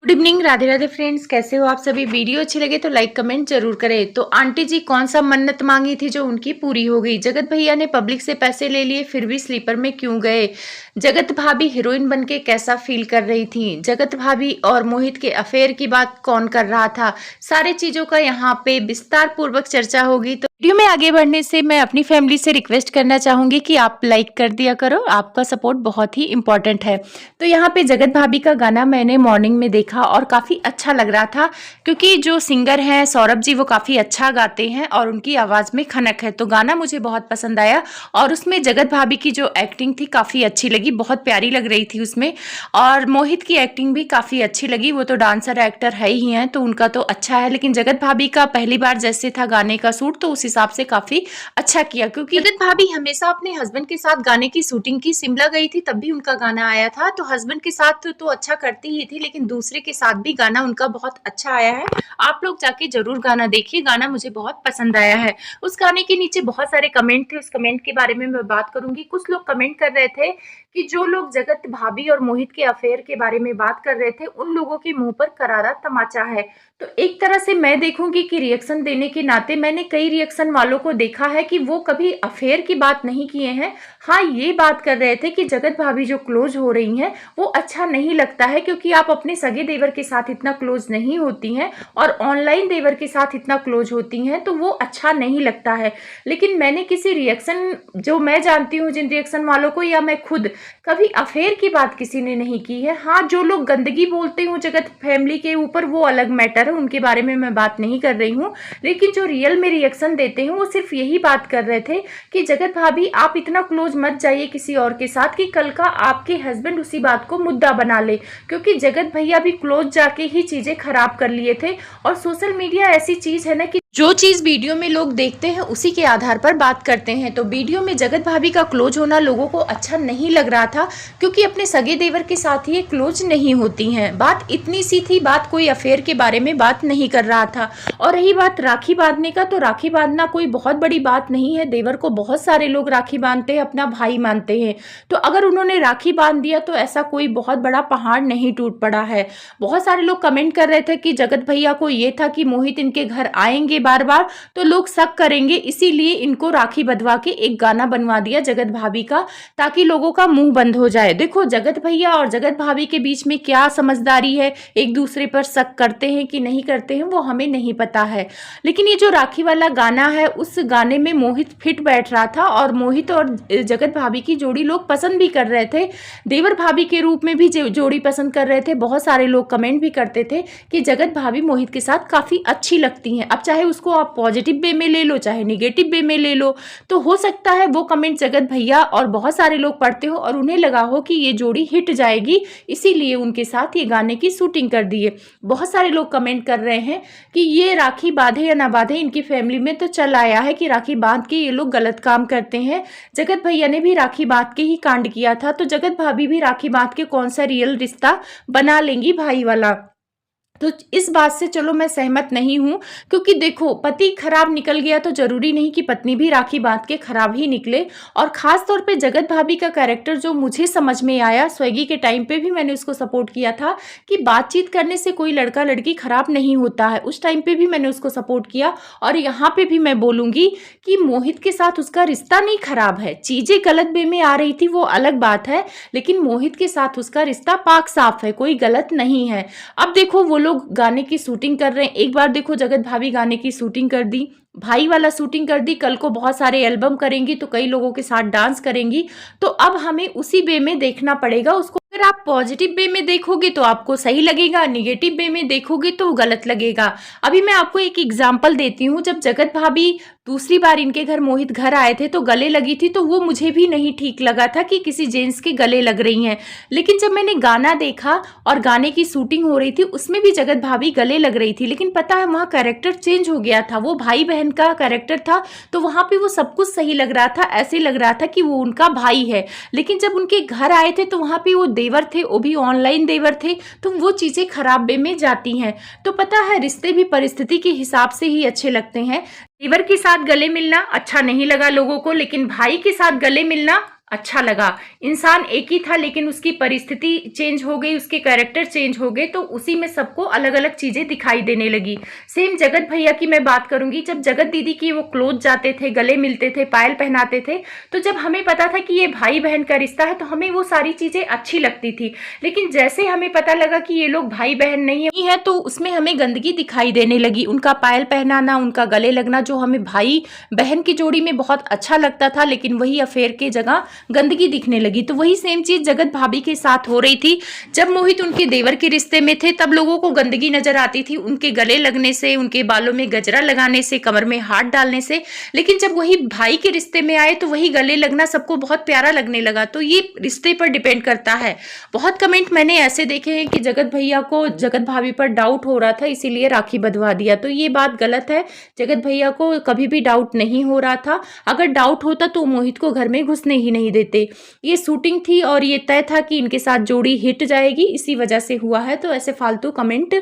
Good evening, Radhe Radhe friends. कैसे हो आप सभी? वीडियो अच्छी लगे तो लाइक कमेंट जरूर करें। तो आंटी जी कौन सा मन्नत मांगी थी जो उनकी पूरी हो गई? जगत भैया ने पब्लिक से पैसे ले लिए फिर भी स्लीपर में क्यों गए? जगत भाभी हीरोइन बनके कैसा फील कर रही थी? जगत भाभी और मोहित के अफेयर की बात कौन कर रहा था? सारी चीजों का यहाँ पे विस्तार पूर्वक चर्चा होगी। तो वीडियो में आगे बढ़ने से मैं अपनी फैमिली से रिक्वेस्ट करना चाहूंगी कि आप लाइक कर दिया करो, आपका सपोर्ट बहुत ही इंपॉर्टेंट है। तो यहाँ पे जगत भाभी का गाना मैंने मॉर्निंग में देखा और काफ़ी अच्छा लग रहा था, क्योंकि जो सिंगर हैं सौरभ जी वो काफ़ी अच्छा गाते हैं और उनकी आवाज़ में खनक है। तो गाना मुझे बहुत पसंद आया और उसमें जगत भाभी की जो एक्टिंग थी काफ़ी अच्छी लगी, बहुत प्यारी लग रही थी उसमें। और मोहित की एक्टिंग भी काफ़ी अच्छी लगी, वो तो डांसर एक्टर है ही हैं तो उनका तो अच्छा है। लेकिन जगत भाभी का पहली बार जैसे था गाने का सूट, तो उस हिसाब से काफ़ी अच्छा किया, क्योंकि जगत भाभी हमेशा अपने हस्बैंड के साथ गाने की शूटिंग की, शिमला गई थी तब भी उनका गाना आया था। तो हस्बैंड के साथ तो अच्छा करती ही थी, लेकिन दूसरे के साथ भी गाना उनका बहुत अच्छा आया है। आप लोग जाके जरूर गाना देखिए, गाना मुझे बहुत पसंद आया है। उस गाने के नीचे बहुत सारे कमेंट थे, उस कमेंट के बारे में मैं बात करूंगी। कुछ लोग कमेंट कर रहे थे कि जो लोग जगत भाभी और मोहित के अफेयर के बारे में बात कर रहे थे उन लोगों के मुंह पर करारा तमाचा है। तो एक तरह से मैं देखूंगी कि रिएक्शन देने के नाते मैंने कई रिएक्शन वालों को देखा है कि वो कभी अफेयर की बात नहीं किए हैं। हाँ, ये बात कर रहे थे कि जगत भाभी जो क्लोज हो रही हैं वो अच्छा नहीं लगता है, क्योंकि आप अपने सगे देवर के साथ इतना क्लोज नहीं होती हैं और ऑनलाइन देवर के साथ इतना क्लोज होती हैं, तो वो अच्छा नहीं लगता है। लेकिन मैंने किसी रिएक्शन, जो मैं जानती हूँ जिन रिएक्शन वालों को, या मैं खुद, कभी अफेयर की बात किसी ने नहीं की है। हाँ, जो लोग गंदगी बोलते हो जगत फैमिली के ऊपर वो अलग मैटर है, उनके बारे में मैं बात नहीं कर रही हूँ। लेकिन जो रियल में रिएक्शन देते हैं वो सिर्फ यही बात कर रहे थे कि जगत भाभी आप इतना क्लोज मत जाइए किसी और के साथ कि कल का आपके हस्बैंड उसी बात को मुद्दा बना ले, क्योंकि जगत भैया भी क्लोज जाके ही चीजें खराब कर लिए थे। और सोशल मीडिया ऐसी चीज है ना कि जो चीज वीडियो में लोग देखते हैं उसी के आधार पर बात करते हैं। तो वीडियो में जगत भाभी का क्लोज होना लोगों को अच्छा नहीं लग रहा था, क्योंकि अपने सगे देवर के साथ ये क्लोज नहीं होती हैं। बात इतनी सी थी, बात कोई अफेयर के बारे में बात नहीं कर रहा था। और रही बात राखी बांधने का, तो राखी बांधना कोई बहुत बड़ी बात नहीं है। देवर को बहुत सारे लोग राखी बांधते हैं, अपना भाई मानते हैं। तो अगर उन्होंने राखी बांध दिया तो ऐसा कोई बहुत बड़ा पहाड़ नहीं टूट पड़ा है। बहुत सारे लोग कमेंट कर रहे थे कि जगत भैया को ये था कि मोहित इनके घर आएंगे बार बार तो लोग शक करेंगे, इसीलिए इनको राखी बंधवा के एक गाना बनवा दिया जगत भाभी का, ताकि लोगों का मुंह बंद हो जाए। देखो, जगत भैया और जगत भाभी के बीच में क्या समझदारी है, एक दूसरे पर शक करते हैं कि नहीं करते हैं वो हमें नहीं पता है। लेकिन ये जो राखी वाला गाना है, उस गाने में मोहित फिट बैठ रहा था और मोहित और जगत भाभी की जोड़ी लोग पसंद भी कर रहे थे। देवर भाभी के रूप में भी जोड़ी पसंद कर रहे थे। बहुत सारे लोग कमेंट भी करते थे कि जगत भाभी मोहित के साथ काफी अच्छी लगती हैं। अब चाहे उसको आप पॉजिटिव वे में ले लो चाहे निगेटिव वे में ले लो, तो हो सकता है वो कमेंट जगत भैया और बहुत सारे लोग पढ़ते हो और उन्हें लगा हो कि ये जोड़ी हिट जाएगी, इसीलिए उनके साथ ये गाने की शूटिंग कर दी है। बहुत सारे लोग कमेंट कर रहे हैं कि ये राखी बांधे या ना बांधे, इनकी फैमिली में तो चल आया है कि राखी बांध के ये लोग गलत काम करते हैं। जगत भैया ने भी राखी बांध के ही कांड किया था, तो जगत भाभी भी राखी बांध के कौन सा रियल रिश्ता बना लेंगी भाई वाला। तो इस बात से चलो मैं सहमत नहीं हूं, क्योंकि देखो, पति खराब निकल गया तो जरूरी नहीं कि पत्नी भी राखी बांध के खराब ही निकले। और खास तौर पे जगत भाभी का कैरेक्टर जो मुझे समझ में आया, स्वेगी के टाइम पे भी मैंने उसको सपोर्ट किया था कि बातचीत करने से कोई लड़का लड़की खराब नहीं होता है, उस टाइम पे भी मैंने उसको सपोर्ट किया। और यहाँ पे भी मैं बोलूंगी कि मोहित के साथ उसका रिश्ता नहीं खराब है, चीजें गलत वे में आ रही थी वो अलग बात है, लेकिन मोहित के साथ उसका रिश्ता पाक साफ है, कोई गलत नहीं है। अब देखो, वो लोग गाने की शूटिंग कर रहे हैं। एक बार देखो, जगत भाभी गाने की शूटिंग कर दी, भाई वाला शूटिंग कर दी, कल को बहुत सारे एल्बम करेंगी तो कई लोगों के साथ डांस करेंगी। तो अब हमें उसी वे में देखना पड़ेगा उसको। अगर आप पॉजिटिव वे में देखोगे तो आपको सही लगेगा, निगेटिव वे में देखोगे तो गलत लगेगा। अभी मैं आपको एक एग्जांपल देती हूँ। जब जगत भाभी दूसरी बार इनके घर मोहित घर आए थे तो गले लगी थी, तो वो मुझे भी नहीं ठीक लगा था कि किसी जेंट्स के गले लग रही हैं। लेकिन जब मैंने गाना देखा और गाने की शूटिंग हो रही थी, उसमें भी जगत भाभी गले लग रही थी, लेकिन पता है वहाँ कैरेक्टर चेंज हो गया था, वो भाई बहन का कैरेक्टर था, तो वहाँ पे वो सब कुछ सही लग रहा था, ऐसे लग रहा था कि वो उनका भाई है। लेकिन जब उनके घर आए थे तो वहाँ पे वो देवर थे, वो भी ऑनलाइन देवर थे, तो वो चीजें खराब वे में जाती हैं। तो पता है, रिश्ते भी परिस्थिति के हिसाब से ही अच्छे लगते हैं। देवर के साथ गले मिलना अच्छा नहीं लगा लोगों को, लेकिन भाई के साथ गले मिलना अच्छा लगा। इंसान एक ही था लेकिन उसकी परिस्थिति चेंज हो गई, उसके कैरेक्टर चेंज हो गए, तो उसी में सबको अलग-अलग चीज़ें दिखाई देने लगी। सेम जगत भैया की मैं बात करूँगी, जब जगत दीदी की वो क्लोथ जाते थे, गले मिलते थे, पायल पहनाते थे, तो जब हमें पता था कि ये भाई-बहन का रिश्ता है तो हमें वो सारी चीज़ें अच्छी लगती थी। लेकिन जैसे हमें पता लगा कि ये लोग भाई-बहन नहीं है तो उसमें हमें गंदगी दिखाई देने लगी। उनका पायल पहनाना, उनका गले लगना जो हमें भाई-बहन की जोड़ी में बहुत अच्छा लगता था, लेकिन वही अफेयर की जगह गंदगी दिखने लगी। तो वही सेम चीज जगत भाभी के साथ हो रही थी। जब मोहित उनके देवर के रिश्ते में थे तब लोगों को गंदगी नजर आती थी, उनके गले लगने से, उनके बालों में गजरा लगाने से, कमर में हाथ डालने से। लेकिन जब वही भाई के रिश्ते में आए तो वही गले लगना सबको बहुत प्यारा लगने लगा। तो ये रिश्ते पर डिपेंड करता है। बहुत कमेंट मैंने ऐसे देखे हैं कि जगत भैया को जगत भाभी पर डाउट हो रहा था इसीलिए राखी बंधवा दिया। तो ये बात गलत है। जगत भैया को कभी भी डाउट नहीं हो रहा था। अगर डाउट होता तो मोहित को घर में घुसने ही नहीं देते। ये शूटिंग थी और ये तय था कि इनके साथ जोड़ी हिट जाएगी, इसी वजह से हुआ है। तो ऐसे फालतू कमेंट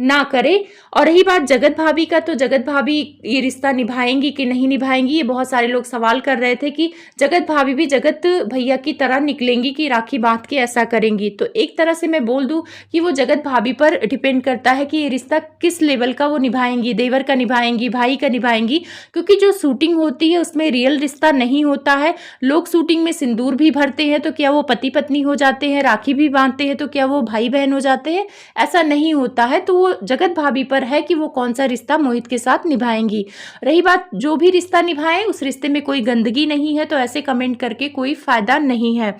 ना करे। और रही बात जगत भाभी का, तो जगत भाभी ये रिश्ता निभाएंगी कि नहीं निभाएंगी, ये बहुत सारे लोग सवाल कर रहे थे कि जगत भाभी भी जगत भैया की तरह निकलेंगी कि राखी बांध के ऐसा करेंगी। तो एक तरह से मैं बोल दूं कि वो जगत भाभी पर डिपेंड करता है कि ये रिश्ता किस लेवल का वो निभाएंगी, देवर का निभाएंगी, भाई का निभाएंगी। क्योंकि जो शूटिंग होती है उसमें रियल रिश्ता नहीं होता है। लोग शूटिंग में सिंदूर भी भरते हैं तो क्या वो पति पत्नी हो जाते हैं, राखी भी बांधते हैं तो क्या वो भाई बहन हो जाते हैं? ऐसा नहीं होता है। तो वो जगत भाभी पर है कि वो कौन सा रिश्ता मोहित के साथ निभाएंगी। रही बात जो भी रिश्ता निभाएं उस रिश्ते में कोई गंदगी नहीं है, तो ऐसे कमेंट करके कोई फायदा नहीं है।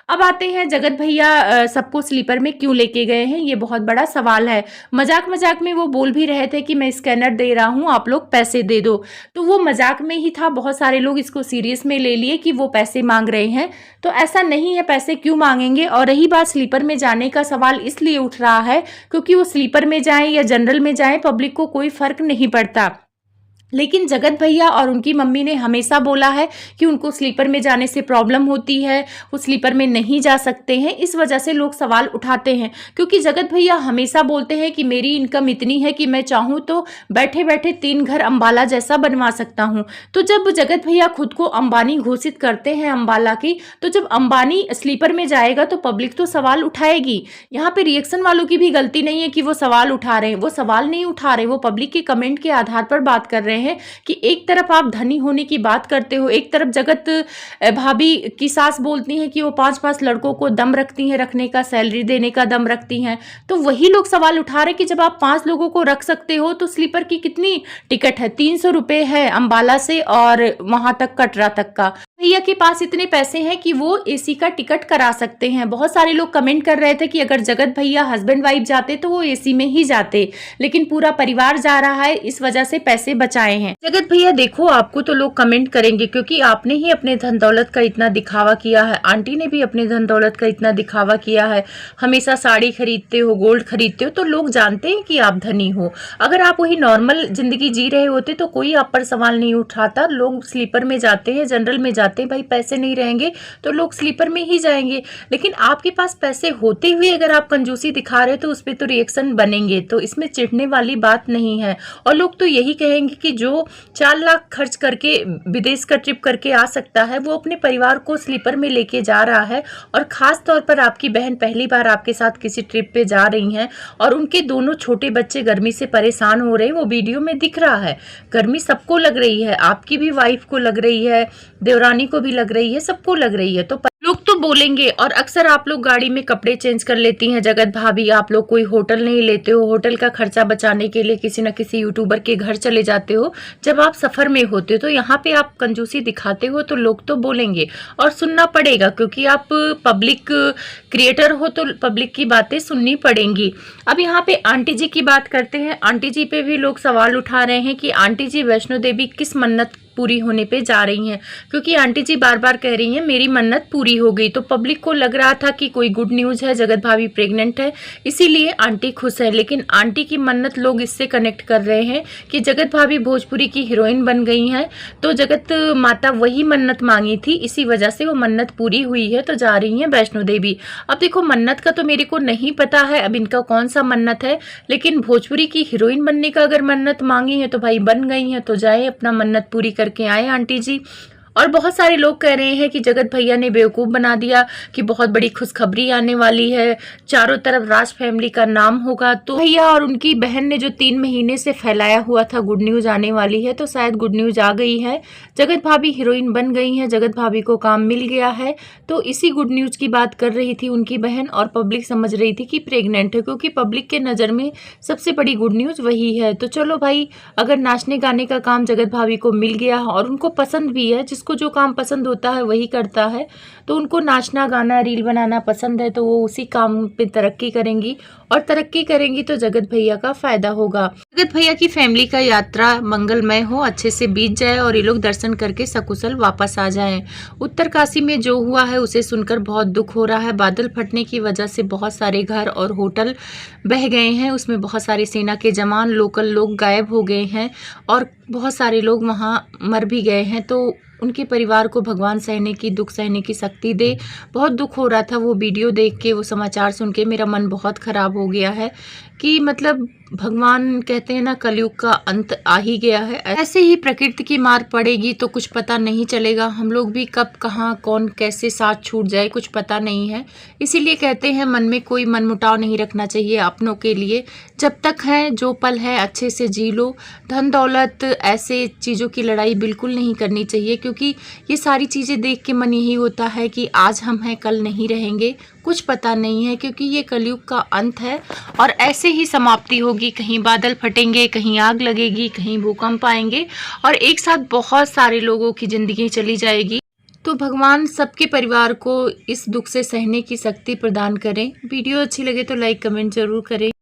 अब आते हैं जगत भैया सबको स्लीपर में क्यों लेके गए हैं, ये बहुत बड़ा सवाल है। मजाक मजाक में वो बोल भी रहे थे कि मैं स्कैनर दे रहा हूँ, आप लोग पैसे दे दो। तो वो मजाक में ही था। बहुत सारे लोग इसको सीरियस में ले लिए कि वो पैसे मांग रहे हैं। तो ऐसा नहीं है, पैसे क्यों मांगेंगे। और रही बात स्लीपर में जाने का सवाल इसलिए उठ रहा है क्योंकि वो स्लीपर में जाएं या जनरल में जाएं पब्लिक को कोई फर्क नहीं पड़ता। लेकिन जगत भैया और उनकी मम्मी ने हमेशा बोला है कि उनको स्लीपर में जाने से प्रॉब्लम होती है, वो स्लीपर में नहीं जा सकते हैं। इस वजह से लोग सवाल उठाते हैं क्योंकि जगत भैया हमेशा बोलते हैं कि मेरी इनकम इतनी है कि मैं चाहूँ तो बैठे बैठे 3 घर अंबाला जैसा बनवा सकता हूँ। तो जब जगत भैया खुद को अंबानी घोषित करते हैं अंबाला की, तो जब अंबानी स्लीपर में जाएगा तो पब्लिक तो सवाल उठाएगी। यहाँ पे रिएक्शन वालों की भी गलती नहीं है कि वो सवाल उठा रहे हैं। वो सवाल नहीं उठा रहे, वो पब्लिक के कमेंट के आधार पर बात कर रहे हैं कि एक तरफ आप धनी होने की बात करते हो, एक तरफ जगत भाभी की सास बोलती हैं कि वो 5-5 लड़कों को दम रखती हैं, रखने का, सैलरी देने का दम रखती हैं। तो वही लोग सवाल उठा रहे कि जब आप 5 लोगों को रख सकते हो तो स्लीपर की कितनी टिकट है? 300 रुपए है अंबाला से और वहां तक कटरा तक का। भैया के पास इतने पैसे हैं कि वो एसी का टिकट करा सकते हैं। बहुत सारे लोग कमेंट कर रहे थे कि अगर जगत भैया हस्बैंड वाइफ जाते तो वो एसी में ही जाते, लेकिन पूरा परिवार जा रहा है, इस वजह से पैसे बचाए हैं। जगत भैया देखो, आपको तो लोग कमेंट करेंगे क्योंकि आपने ही अपने धन दौलत का इतना दिखावा किया है, आंटी ने भी अपने धन दौलत का इतना दिखावा किया है, हमेशा साड़ी खरीदते हो, गोल्ड खरीदते हो, तो लोग जानते हैं कि आप धनी हो। अगर आप वही नॉर्मल जिंदगी जी रहे होते तो कोई आप पर सवाल नहीं उठाता। लोग स्लीपर में जाते हैं, जनरल में जाते हैं, भाई पैसे नहीं रहेंगे तो लोग स्लीपर में ही जाएंगे। लेकिन आपके पास पैसे होते हुए अगर आप कंजूसी दिखा रहे हो तो उस पर तो रिएक्शन बनेंगे, तो इसमें चिढ़ने वाली बात नहीं है। और लोग तो यही कहेंगे कि जो 4 लाख खर्च करके विदेश का ट्रिप करके आ सकता है वो अपने परिवार को स्लीपर में लेके जा रहा है। और खास तौर पर आपकी बहन पहली बार आपके साथ किसी ट्रिप पे जा रही हैं और उनके दोनों छोटे बच्चे गर्मी से परेशान हो रहे हैं, वो वीडियो में दिख रहा है। गर्मी सबको लग रही है, आपकी भी वाइफ को लग रही है, देवरानी को भी लग रही है, सबको लग रही है। तो लोग तो बोलेंगे। और अक्सर आप लोग गाड़ी में कपड़े चेंज कर लेती हैं जगत भाभी, आप लोग कोई होटल नहीं लेते हो, होटल का खर्चा बचाने के लिए किसी न किसी यूट्यूबर के घर चले जाते हो जब आप सफर में होते हो। तो यहाँ पे आप कंजूसी दिखाते हो तो लोग तो बोलेंगे और सुनना पड़ेगा क्योंकि आप पब्लिक क्रिएटर हो तो पब्लिक की बातें सुननी पड़ेंगी। अब यहाँ पे आंटी जी की बात करते हैं। आंटी जी पे भी लोग सवाल उठा रहे हैं कि आंटी जी वैष्णो देवी किस मन्नत पूरी होने पे जा रही हैं, क्योंकि आंटी जी बार बार कह रही हैं मेरी मन्नत पूरी हो गई। तो पब्लिक को लग रहा था कि कोई गुड न्यूज़ है, जगत भाभी प्रेग्नेंट है, इसीलिए आंटी खुश है। लेकिन आंटी की मन्नत लोग इससे कनेक्ट कर रहे हैं कि जगत भाभी भोजपुरी की हीरोइन बन गई हैं, तो जगत माता वही मन्नत मांगी थी, इसी वजह से वो मन्नत पूरी हुई है, तो जा रही हैं वैष्णो देवी। अब देखो, मन्नत का तो मेरे को नहीं पता है अब इनका कौन सा मन्नत है, लेकिन भोजपुरी की हीरोइन बनने का अगर मन्नत मांगी है तो भाई बन गई है, तो जाए अपना मन्नत पूरी करके आए आंटी जी। और बहुत सारे लोग कह रहे हैं कि जगत भैया ने बेवकूफ़ बना दिया कि बहुत बड़ी खुशखबरी आने वाली है, चारों तरफ राज फैमिली का नाम होगा। तो भैया और उनकी बहन ने जो 3 महीने से फैलाया हुआ था गुड न्यूज़ आने वाली है, तो शायद गुड न्यूज़ आ गई है। जगत भाभी हीरोइन बन गई हैं, जगत भाभी को काम मिल गया है। तो इसी गुड न्यूज़ की बात कर रही थी उनकी बहन, और पब्लिक समझ रही थी कि प्रेग्नेंट है, क्योंकि पब्लिक के नज़र में सबसे बड़ी गुड न्यूज़ वही है। तो चलो भाई, अगर नाचने गाने का काम जगत भाभी को मिल गया और उनको पसंद भी है, जिसको जो काम पसंद होता है वही करता है, तो उनको नाचना गाना रील बनाना पसंद है, तो वो उसी काम पे तरक्की करेंगी, और तरक्की करेंगी तो जगत भैया का फायदा होगा। जगत भैया की फैमिली का यात्रा मंगलमय हो, अच्छे से बीत जाए और ये लोग दर्शन करके सकुशल वापस आ जाएं। उत्तरकाशी में जो हुआ है उसे सुनकर बहुत दुख हो रहा है। बादल फटने की वजह से बहुत सारे घर और होटल बह गए हैं, उसमें बहुत सारे सेना के जवान, लोकल लोग गायब हो गए हैं और बहुत सारे लोग वहाँ मर भी गए हैं। तो उनके परिवार को भगवान दुख सहने की शक्ति दे। बहुत दुख हो रहा था वो वीडियो देख के, वो समाचार सुन के मेरा मन बहुत ख़राब हो गया है कि मतलब भगवान कहते हैं ना, कलयुग का अंत आ ही गया है। ऐसे ही प्रकृति की मार पड़ेगी तो कुछ पता नहीं चलेगा, हम लोग भी कब कहाँ कौन कैसे साथ छूट जाए कुछ पता नहीं है। इसीलिए कहते हैं मन में कोई मनमुटाव नहीं रखना चाहिए अपनों के लिए। जब तक है जो पल है अच्छे से जी लो। धन दौलत ऐसे चीज़ों की लड़ाई बिल्कुल नहीं करनी चाहिए, क्योंकि ये सारी चीज़ें देख के मन यही होता है कि आज हम हैं कल नहीं रहेंगे, कुछ पता नहीं है, क्योंकि ये कलयुग का अंत है और ऐसे ही समाप्ति होगी। कहीं बादल फटेंगे, कहीं आग लगेगी, कहीं भूकंप आएंगे और एक साथ बहुत सारे लोगों की ज़िंदगी चली जाएगी। तो भगवान सबके परिवार को इस दुख से सहने की शक्ति प्रदान करें। वीडियो अच्छी लगे तो लाइक कमेंट ज़रूर करें।